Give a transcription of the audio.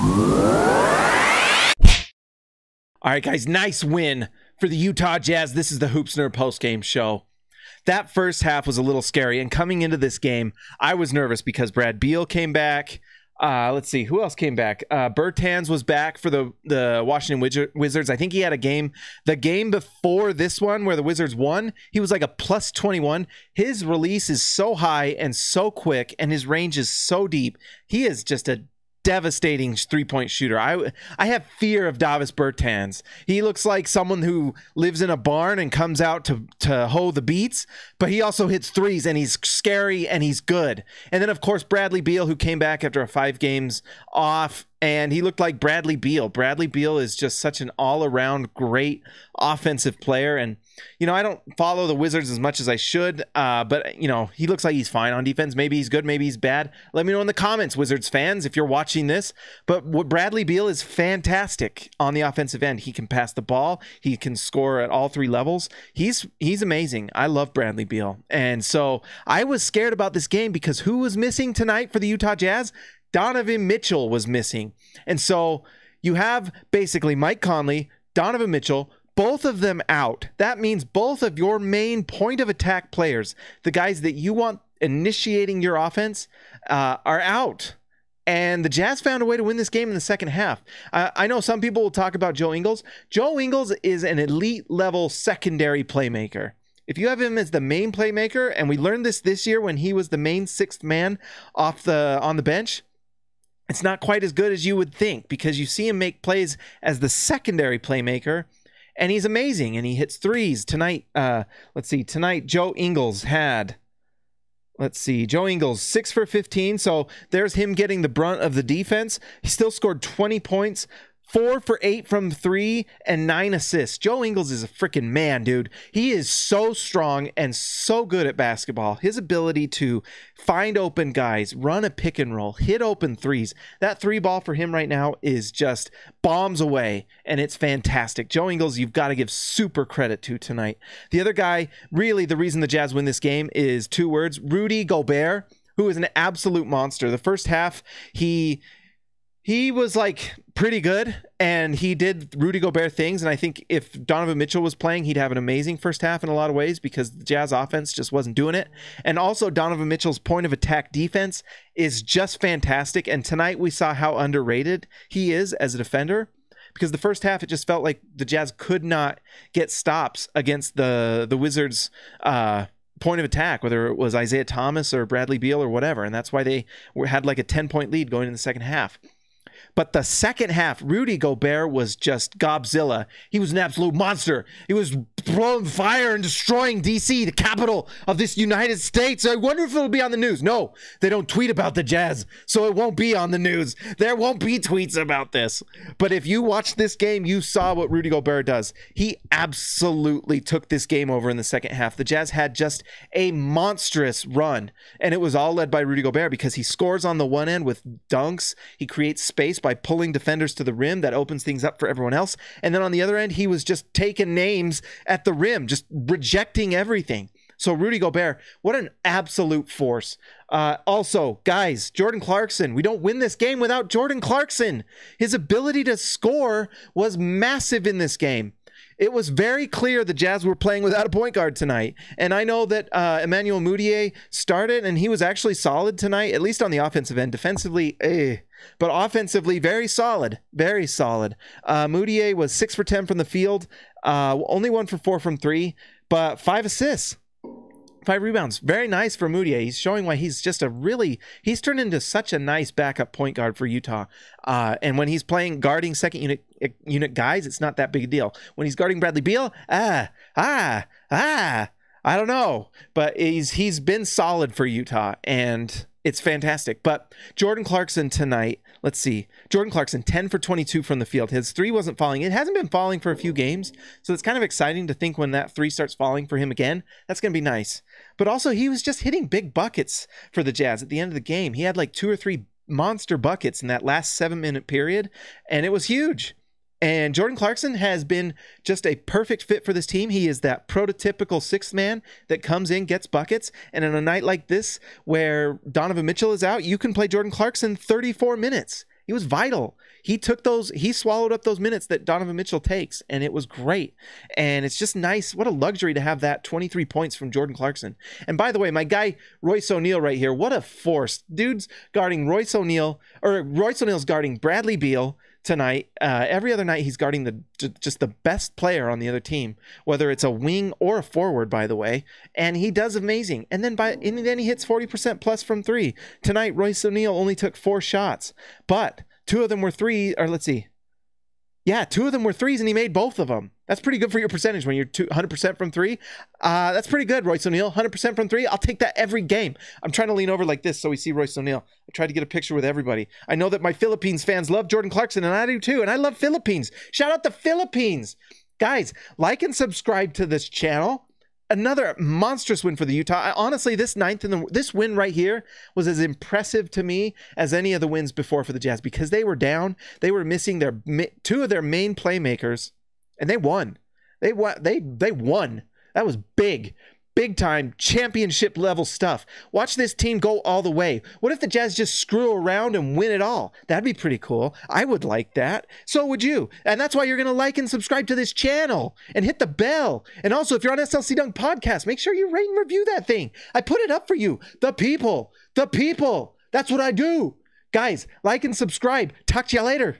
All right, guys, nice win for the Utah Jazz. This is the Hoops Nerd postgame show. That first half was a little scary, and coming into this game, I was nervous because Brad Beal came back. Let's see, who else came back? Bertans was back for the Washington Wizards. I think he had a game. The game before this one where the Wizards won, he was like a plus 21. His release is so high and so quick, and his range is so deep. He is just a devastating three-point shooter. I have fear of Davis Bertans. He looks like someone who lives in a barn and comes out to hoe the beats, but he also hits threes, and he's scary and he's good. And then, of course, Bradley Beal, who came back after 5 games off, and he looked like Bradley Beal. Bradley Beal is just such an all-around great offensive player. And, you know, I don't follow the Wizards as much as I should, but, you know, he looks like he's fine on defense. Maybe he's good, maybe he's bad. Let me know in the comments, Wizards fans, if you're watching this. But what Bradley Beal is fantastic on the offensive end. He can pass the ball. He can score at all 3 levels. He's amazing. I love Bradley Beal. And so I was scared about this game because who was missing tonight for the Utah Jazz? Donovan Mitchell was missing. And so you have basically Mike Conley, Donovan Mitchell, both of them out. That means both of your main point of attack players, the guys that you want initiating your offense, are out. And the Jazz found a way to win this game in the second half. I know some people will talk about Joe Ingles. Joe Ingles is an elite level secondary playmaker. If you have him as the main playmaker, and we learned this year when he was the main 6th man on the bench, it's not quite as good as you would think because you see him make plays as the secondary playmaker, and he's amazing, and he hits threes. Tonight, tonight Joe Ingles had, Joe Ingles, 6 for 15, so there's him getting the brunt of the defense. He still scored 20 points, 4 for 8 from 3, and 9 assists. Joe Ingles is a freaking man, dude. He is so strong and so good at basketball. His ability to find open guys, run a pick and roll, hit open threes. That 3 ball for him right now is just bombs away, and it's fantastic. Joe Ingles, you've got to give super credit to tonight. The other guy, really the reason the Jazz win this game is 2 words. Rudy Gobert, who is an absolute monster. The first half, he was like pretty good, and he did Rudy Gobert things. And I think if Donovan Mitchell was playing, he'd have an amazing first half in a lot of ways because the Jazz offense just wasn't doing it. And also Donovan Mitchell's point of attack defense is just fantastic. And tonight we saw how underrated he is as a defender because the first half, it just felt like the Jazz could not get stops against the Wizards' point of attack, whether it was Isaiah Thomas or Bradley Beal or whatever. And that's why they had like a 10-point lead going in the second half. But the second half, Rudy Gobert was just Godzilla. He was an absolute monster. He was blowing fire and destroying D.C., the capital of this United States. I wonder if it'll be on the news. No, they don't tweet about the Jazz, so it won't be on the news. There won't be tweets about this. But if you watched this game, you saw what Rudy Gobert does. He absolutely took this game over in the second half. The Jazz had just a monstrous run, and it was all led by Rudy Gobert because he scores on the one end with dunks. He creates space by pulling defenders to the rim. That opens things up for everyone else. And then on the other end, he was just taking names at the rim, just rejecting everything. So Rudy Gobert, what an absolute force. Also, guys, Jordan Clarkson. We don't win this game without Jordan Clarkson. His ability to score was massive in this game. It was very clear the Jazz were playing without a point guard tonight. And I know that Emmanuel Mudiay started, and he was actually solid tonight, at least on the offensive end. Defensively, but offensively, very solid. Very solid. Mudiay was 6 for 10 from the field, only 1 for 4 from 3, but 5 assists. 5 rebounds. Very nice for Mudiay. He's showing why he's just he's turned into such a nice backup point guard for Utah. And when he's guarding second unit guys, it's not that big a deal. When he's guarding Bradley Beal, I don't know. But he's been solid for Utah, and it's fantastic. But Jordan Clarkson tonight, let's see. Jordan Clarkson, 10 for 22 from the field. His 3 wasn't falling. It hasn't been falling for a few games, so it's kind of exciting to think when that 3 starts falling for him again. That's going to be nice. But also, he was just hitting big buckets for the Jazz at the end of the game. He had like 2 or 3 monster buckets in that last 7-minute period, and it was huge. And Jordan Clarkson has been just a perfect fit for this team. He is that prototypical 6th man that comes in, gets buckets. And on a night like this, where Donovan Mitchell is out, you can play Jordan Clarkson 34 minutes. He was vital. He swallowed up those minutes that Donovan Mitchell takes, and it was great. And it's just nice. What a luxury to have that 23 points from Jordan Clarkson. And by the way, my guy Royce O'Neal right here, what a force. Dude's guarding Royce O'Neal's guarding Bradley Beal tonight. Every other night he's guarding just the best player on the other team, whether it's a wing or a forward, by the way, and he does amazing. And then he hits 40% plus from three. Tonight Royce O'Neal only took 4 shots, but 2 of them were three, or let's see. Yeah, 2 of them were threes, and he made both of them. That's pretty good for your percentage when you're 100% from 3. That's pretty good, Royce O'Neal. 100% from 3. I'll take that every game. I'm trying to lean over like this so we see Royce O'Neal. I tried to get a picture with everybody. I know that my Philippines fans love Jordan Clarkson, and I do too. And I love Philippines. Shout out the Philippines. Guys, like and subscribe to this channel. Another monstrous win for the Utah. Honestly, this win right here was as impressive to me as any of the wins before for the Jazz, because they were down. They were missing 2 of their main playmakers, and they won. They won. That was big time championship level stuff. Watch this team go all the way. What if the Jazz just screw around and win it all? That'd be pretty cool. I would like that. So would you. And that's why you're going to like and subscribe to this channel and hit the bell. And also, if you're on SLC Dunk Podcast, make sure you rate and review that thing. I put it up for you. The people. That's what I do. Guys, like and subscribe. Talk to you later.